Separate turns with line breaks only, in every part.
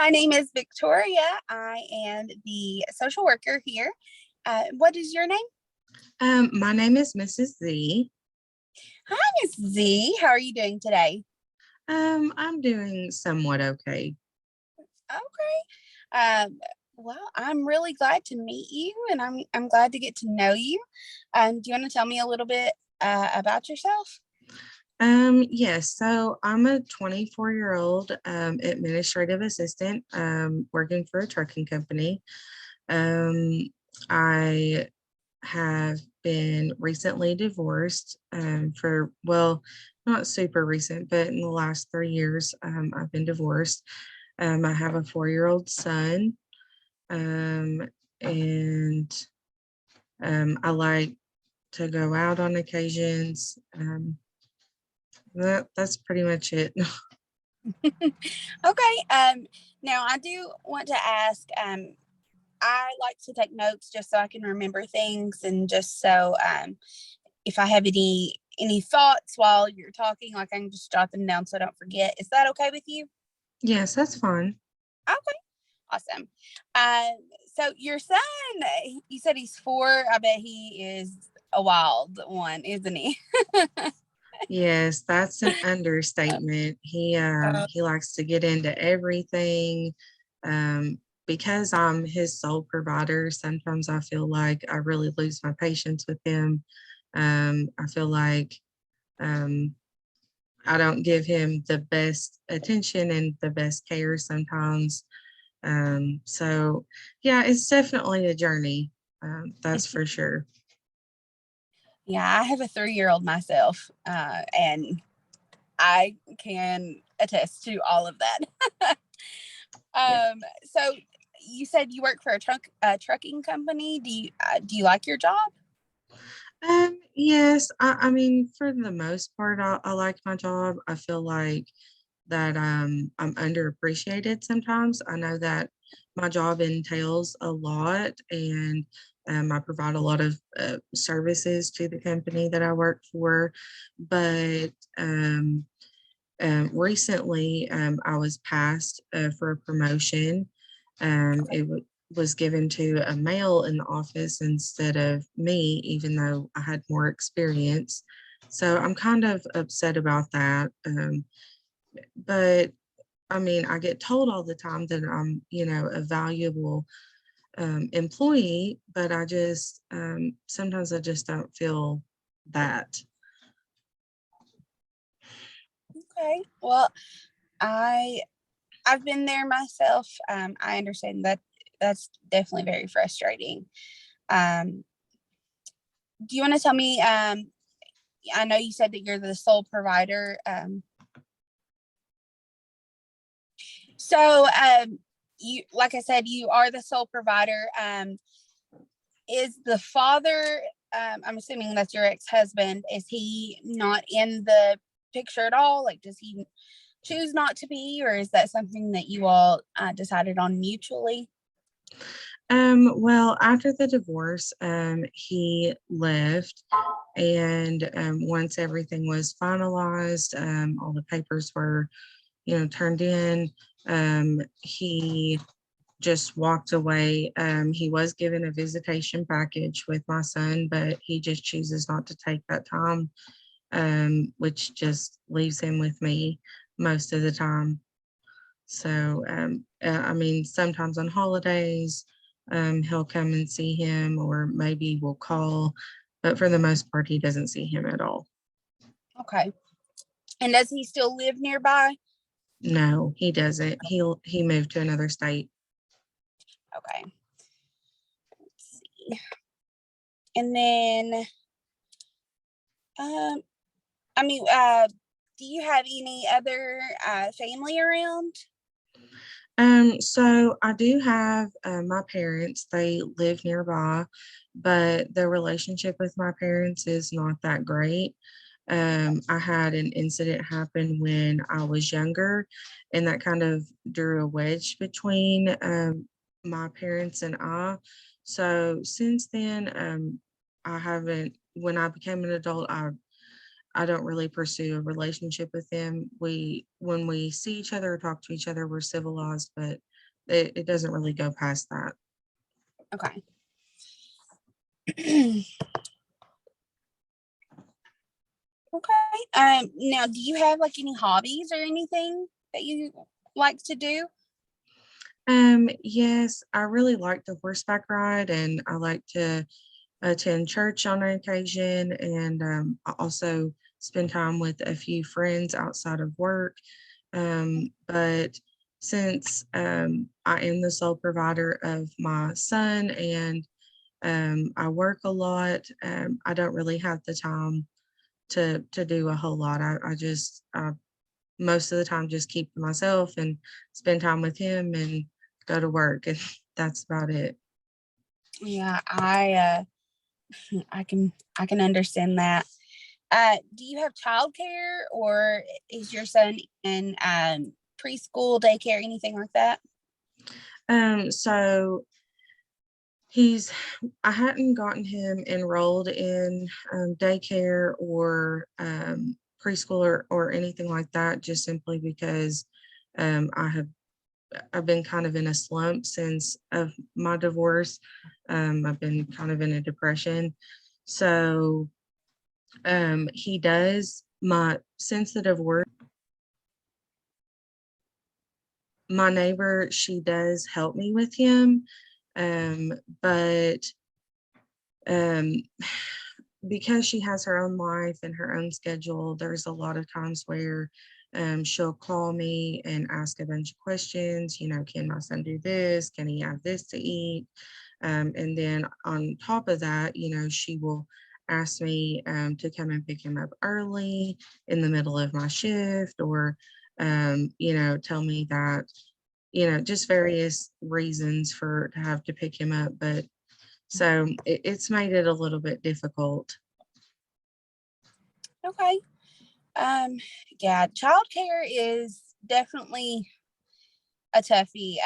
My name is Victoria. I am the social worker here. What is your name?
My name is Mrs. Z.
Hi, Miss Z. How are you doing today?
I'm doing somewhat okay.
Okay. Well, I'm really glad to meet you, and I'm glad to get to know you. Do you want to tell me a little bit about yourself?
Yes, so I'm a 24-year-old administrative assistant working for a trucking company. Um, I have been recently divorced well, not super recent, but in the last 3 years, I've been divorced. I have a 4-year-old son, um, and I like to go out on occasions. That's pretty much it.
Okay. Now I do want to ask. I like to take notes just so I can remember things, and just so if I have any thoughts while you're talking, like I can just jot them down so I don't forget. Is that okay with you?
Yes, that's fine.
Okay, awesome. So your son, you said he's 4. I bet he is a wild one, isn't he?
Yes, that's an understatement. He likes to get into everything. Because I'm his sole provider, sometimes I feel like I really lose my patience with him. I feel like um, I don't give him the best attention and the best care sometimes. So yeah, it's definitely a journey. That's for sure.
Yeah, I have a 3-year-old myself, and I can attest to all of that.
Yeah.
So you said you work for a trucking company. Do you like your job?
Yes, I mean, for the most part, I like my job. I feel like that I'm underappreciated sometimes. I know that my job entails a lot, and I provide a lot of services to the company that I work for. But recently, I was passed for a promotion. It was given to a male in the office instead of me, even though I had more experience. So I'm kind of upset about that. But I mean, I get told all the time that I'm, a valuable employee, but I just sometimes I just don't feel that.
Okay. Well, I I've been there myself. I understand that that's definitely very frustrating. Um, do you want to tell me? I know you said that you're the sole provider. So you, like I said, you are the sole provider. Is the father? I'm assuming that's your ex-husband. Is he not in the picture at all? Like, does he choose not to be, or is that something that you all decided on mutually?
Well, after the divorce, he left, and once everything was finalized, all the papers were, turned in. He just walked away. He was given a visitation package with my son, but he just chooses not to take that time, which just leaves him with me most of the time. So, I mean, sometimes on holidays, he'll come and see him, or maybe we'll call, but for the most part, he doesn't see him at all.
Okay. And does he still live nearby?
No, he doesn't. He moved to another state.
Okay. Let's see. And then, um, I mean, do you have any other family around?
So I do have my parents. They live nearby, but the relationship with my parents is not that great. I had an incident happen when I was younger, and that kind of drew a wedge between my parents and I. So since then, I haven't. When I became an adult, I don't really pursue a relationship with them. When we see each other or talk to each other, we're civilized, but it doesn't really go past that.
Okay. Okay. Now, do you have like any hobbies or anything that you like to do?
Yes, I really like to horseback ride, and I like to attend church on occasion, and I also spend time with a few friends outside of work. But since I am the sole provider of my son, and I work a lot, I don't really have the time to do a whole lot. I just most of the time just keep to myself and spend time with him and go to work, and that's about it.
Yeah, I can understand that. Do you have childcare, or is your son in preschool, daycare, anything like that?
So he's I hadn't gotten him enrolled in daycare or preschool or anything like that, just simply because I've been kind of in a slump since of my divorce. I've been kind of in a depression. So he does my since the divorce, my neighbor, she does help me with him. Um, but um because she has her own life and her own schedule, there's a lot of times where she'll call me and ask a bunch of questions. Can my son do this? Can he have this to eat? And then on top of that, she will ask me to come and pick him up early in the middle of my shift, or, tell me that, just various reasons for to have to pick him up. But so it's made it a little bit difficult.
Okay. Um, yeah, childcare is definitely a toughie.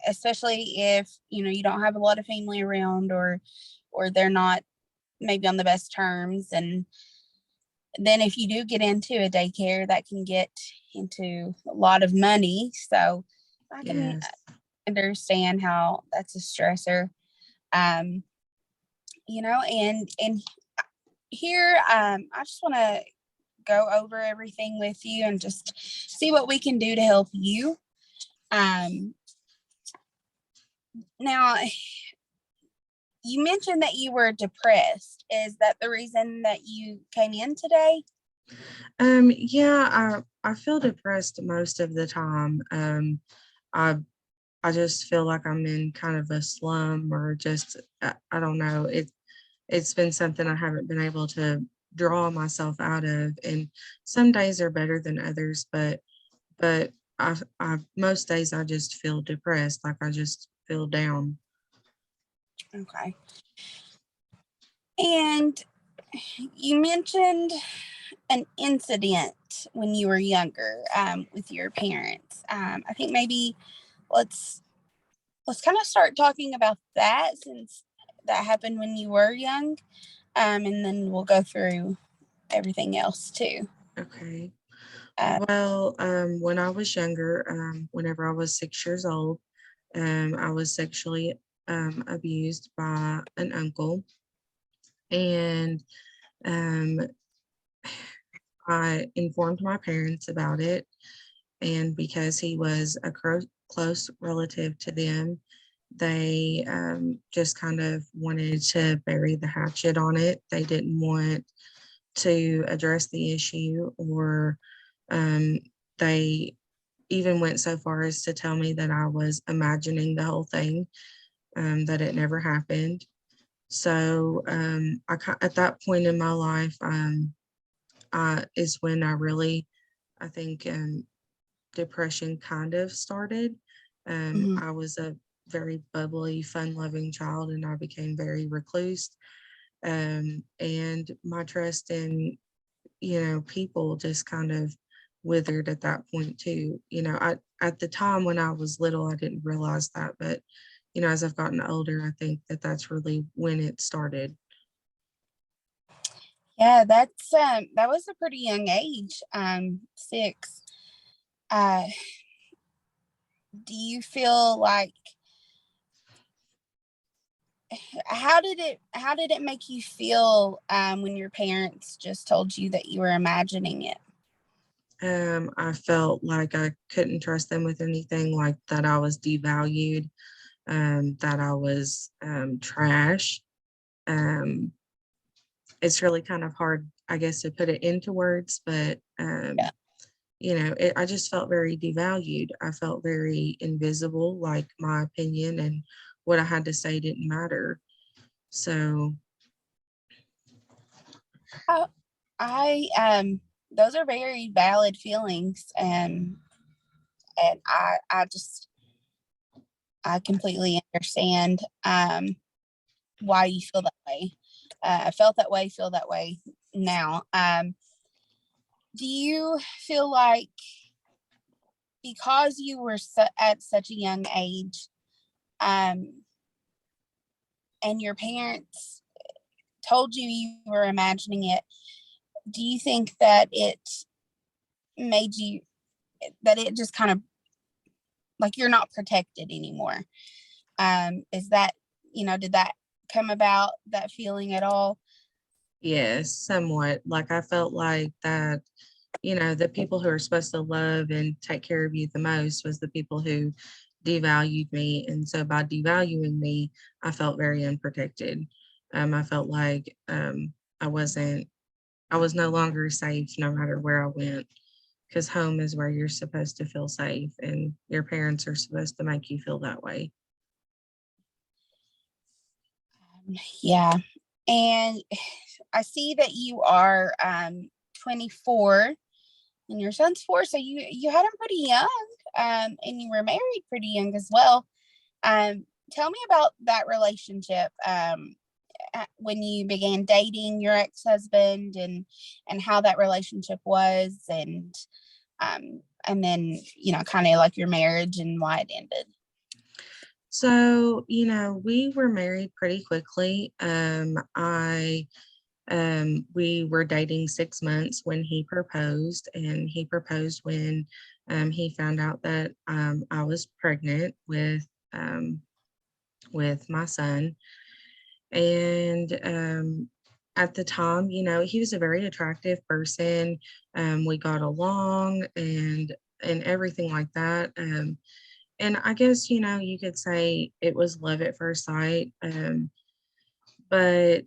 Especially if you don't have a lot of family around, or they're not maybe on the best terms, and then if you do get into a daycare, that can get into a lot of money. So I can
Yes.
understand how that's a stressor. Um, and here, I just want to go over everything with you and just see what we can do to help you. Um, Now, you mentioned that you were depressed. Is that the reason that you came in today?
Yeah, I feel depressed most of the time. I I just feel like I'm in kind of a slum, or just I don't know. It's been something I haven't been able to draw myself out of, and some days are better than others, but I most days I just feel depressed, like I just feel down.
Okay. And you mentioned an incident when you were younger, with your parents. I think maybe let's let's kind of start talking about that, since that happened when you were young, and then we'll go through everything else too.
Okay.
Uh,
Well, when I was younger, whenever I was 6 years old, I was sexually abused by an uncle, and um, I informed my parents about it. And because he was a close relative to them, they just kind of wanted to bury the hatchet on it. They didn't want to address the issue, or um, they even went so far as to tell me that I was imagining the whole thing, that it never happened. So at that point in my life, is when I think, depression kind of started.
mhm.
I was a very bubbly, fun-loving child, and I became very recluse. And my trust in, people just kind of withered at that point too. At the time when I was little, I didn't realize that, but as I've gotten older, I think that that's really when it started.
Yeah, that was a pretty young age, 6. Uh, do you feel like, how did it make you feel when your parents just told you that you were imagining it?
I felt like I couldn't trust them with anything, like that I was devalued, that I was trash. Um, it's really kind of hard, I guess, to put it into words, but
Yeah.
I just felt very devalued. I felt very invisible, like my opinion and what I had to say didn't matter. So,
I, I those are very valid feelings, and I completely understand why you feel that way. I felt that way, feel that way now. Do you feel like because you were at such a young age, um, and your parents told you you were imagining it, do you think that it made you, that it just kind of like you're not protected anymore? Is that, did that come about, that feeling at all?
yes, somewhat. Like I felt like that, the people who are supposed to love and take care of you the most was the people who devalued me. And so by devaluing me, I felt very unprotected. I felt like I wasn't, I was no longer safe no matter where I went, because home is where you're supposed to feel safe and your parents are supposed to make you feel that way.
Yeah. And I see that you are 24 and your son's 4, so you had him pretty young, and you were married pretty young as well. Tell me about that relationship, when you began dating your ex-husband, and how that relationship was, and then kind of like your marriage and why it ended.
So, we were married pretty quickly. We were dating 6 months when he proposed, and he proposed when he found out that I was pregnant with my son. And at the time, he was a very attractive person. We got along and everything like that. And I guess, you could say it was love at first sight. But,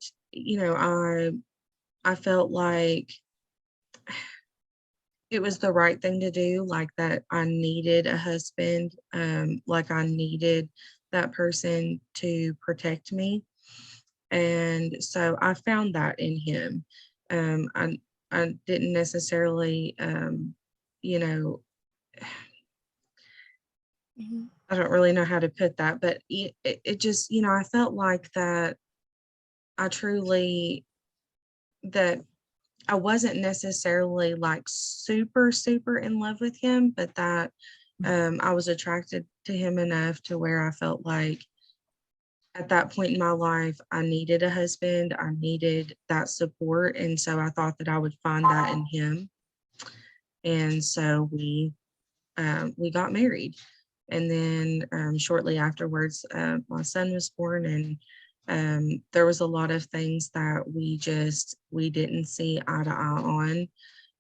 I felt like it was the right thing to do, like that I needed a husband, like I needed that person to protect me. And so I found that in him. I didn't necessarily, you know,
Mhm.
I don't really know how to put that, but it just, I felt like that I truly, that I wasn't necessarily like super, super in love with him, but that I was attracted to him enough to where I felt like at that point in my life, I needed a husband. I needed that support. And so I thought that I would find that in him. And so we got married. And then shortly afterwards, my son was born, and there was a lot of things that we didn't see eye to eye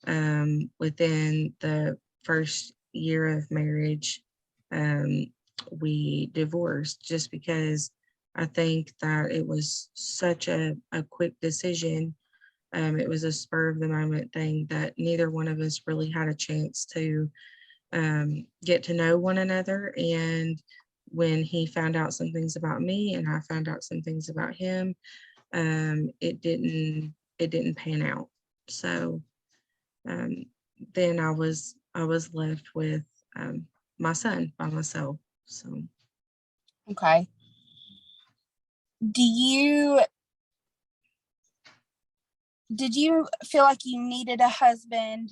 on. Within the first year of marriage, um, we divorced just because I think that it was such a quick decision. It was a spur of the moment thing that neither one of us really had a chance to get to know one another. And when he found out some things about me and I found out some things about him, it didn't pan out. So um, then I was left with my son by myself. So
Okay. Do you did you feel like you needed a husband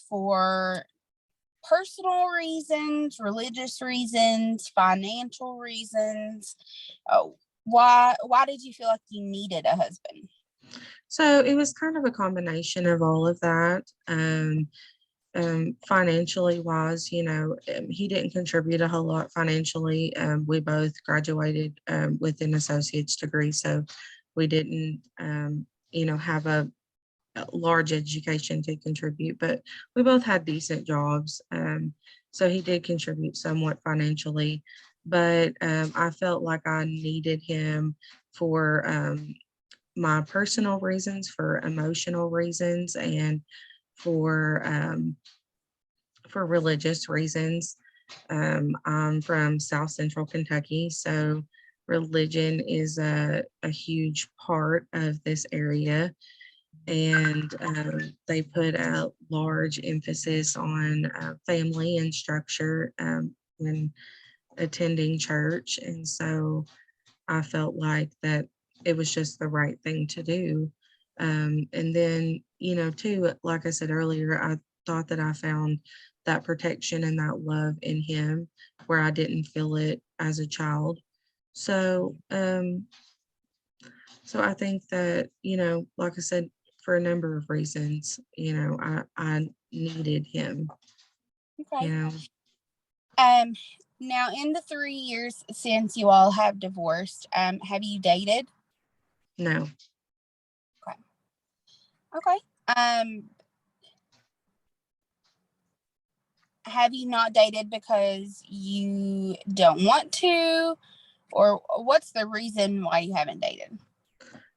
for personal reasons, religious reasons, financial reasons? Why did you feel like you needed a husband?
so it was kind of a combination of all of that. financially wise, he didn't contribute a whole lot financially. We both graduated with an associate's degree, so we didn't, have a large education to contribute, but we both had decent jobs. So he did contribute somewhat financially, but I felt like I needed him for my personal reasons, for emotional reasons, and for um, for religious reasons. I'm from South Central Kentucky, so religion is a huge part of this area. And they put a large emphasis on family and structure when attending church. And so I felt like that it was just the right thing to do. And then, too, like I said earlier, I thought that I found that protection and that love in him where I didn't feel it as a child. So, so I think that, like I said, for a number of reasons, I needed him, you
Okay.
know.
Um, Now in the 3 years since you all have divorced, have you dated?
No.
Okay. Okay. Have you not dated because you don't want to, or what's the reason why you haven't dated?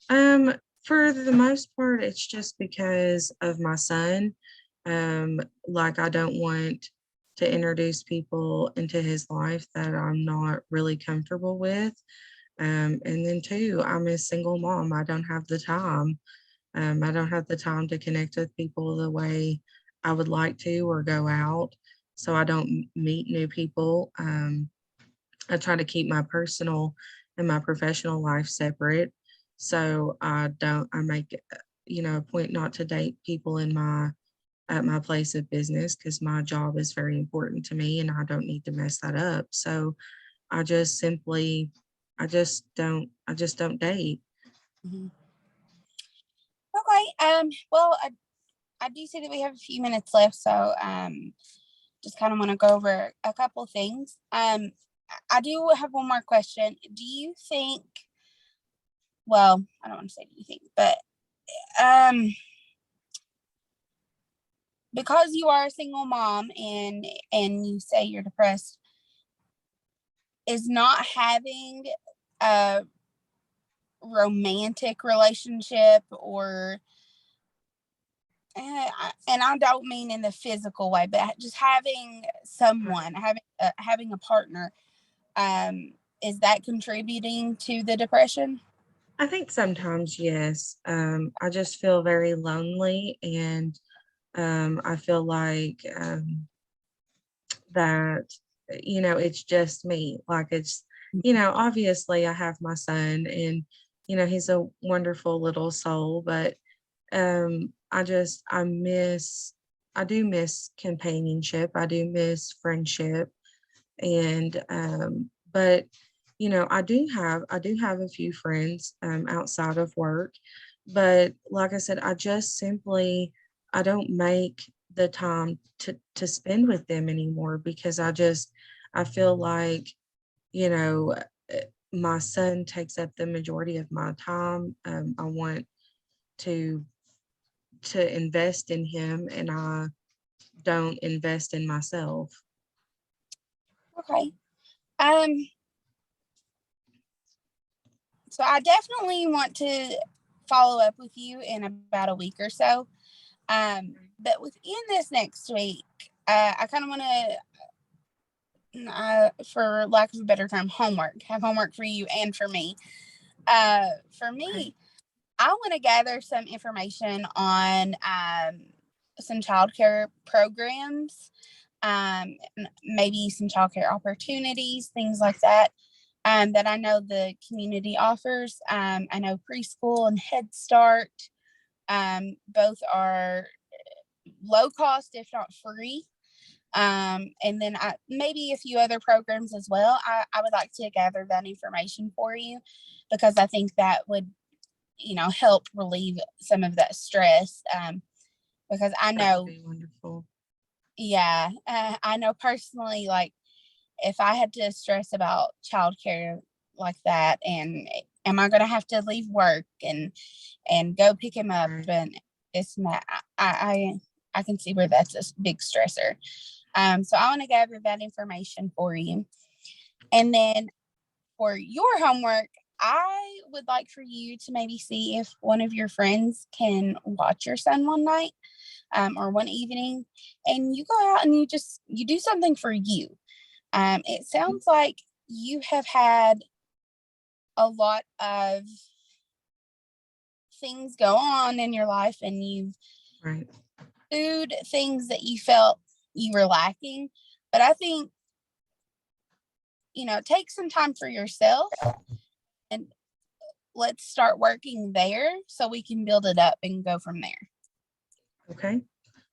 Um, for the most part, it's just because of my son. Like I don't want to introduce people into his life that I'm not really comfortable with. And then two, I'm a single mom. I don't have the time. I don't have the time to connect with people the way I would like to or go out. So I don't meet new people. I try to keep my personal and my professional life separate. So I make, a point not to date people at my place of business because my job is very important to me and I don't need to mess that up. So I just simply, I just don't date.
Mhm. Okay. Well, I do see that we have a few minutes left, so just kind of want to go over a couple things. I do have one more question. Do you think? Well, I don't want to say do you think, but um, because you are a single mom and you say you're depressed, is not having a romantic relationship or and I don't mean in the physical way, but just having someone, having a partner, is that contributing to the depression?
I think sometimes, yes. I just feel very lonely and I feel like that, it's just me. Like it's, obviously I have my son and, he's a wonderful little soul, but I do miss companionship. I do miss friendship. And, but, I do have a few friends outside of work, but like I said, I don't make the time to spend with them anymore because I feel like, you know, my son takes up the majority of my time. I want to invest in him and I don't invest in myself.
Okay. Um, so I definitely want to follow up with you in about a week or so. But within this next week, I kind of want to, for lack of a better term, have homework for you and for me. For
Okay.
me, I want to gather some information on some childcare programs, maybe some childcare opportunities, things like that. That I know the community offers. I know preschool and Head Start both are low cost, if not free. And then maybe a few other programs as well. I would like to gather that information for you because I think that would, help relieve some of that stress. Because I
That would
know
be wonderful.
Yeah, I know personally, like if I had to stress about childcare like that, and am I going to have to leave work and go pick him up,
Right.
and it's not, I can see where that's a big stressor. So I want to gather that information for you, and then for your homework, I would like for you to maybe see if one of your friends can watch your son one night, or one evening, and you go out and you do something for you. It sounds like you have had a lot of things go on in your life, and you've
Right.
food things that you felt you were lacking. But I think, take some time for yourself, and let's start working there so we can build it up and go from there.
Okay.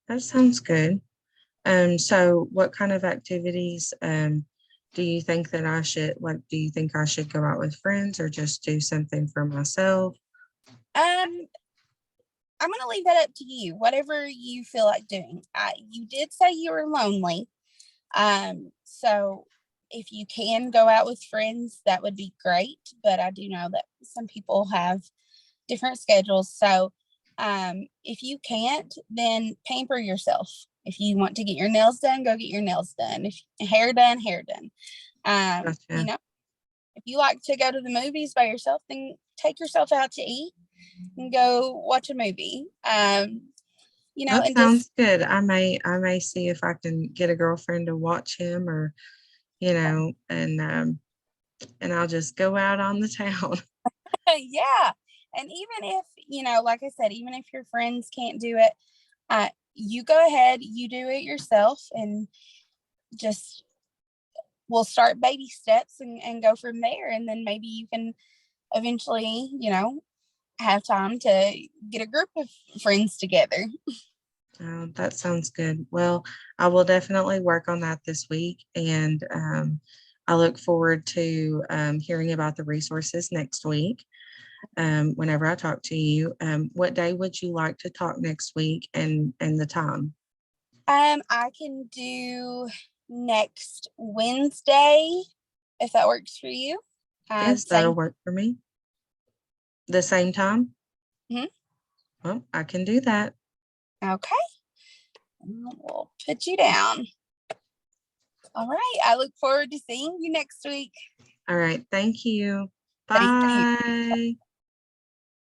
That sounds good. So what kind of activities do you think that I should do you think I should go out with friends or just do something for myself?
Um, I'm gonna leave that up to you. Whatever you feel like doing. You did say you were lonely. So if you can go out with friends, that would be great. But I do know that some people have different schedules. So if you can't, then pamper yourself. If you want to get your nails done, go get your nails done. If hair done, hair done.
Gotcha.
If you like to go to the movies by yourself, then take yourself out to eat and go watch a movie.
That
And just
sounds good. I may see if I can get a girlfriend to watch him or, and I'll just go out on the town.
yeah. And even if, like I said, even if your friends can't do it, you go ahead, you do it yourself, and just we'll start baby steps and go from there. And then maybe you can eventually, have time to get a group of friends together.
That sounds good. Well, I will definitely work on that this week, and I look forward to hearing about the resources next week. Whenever I talk to you, what day would you like to talk next week, and the time?
I can do next Wednesday if that works for you.
Yes, that'll
Same.
work for me. The same time?
Mhm.
Well, I can do that.
Okay. We'll put you down. All right. I look forward to seeing you next week.
All right. Thank you.
Buddy, see you.
Bye.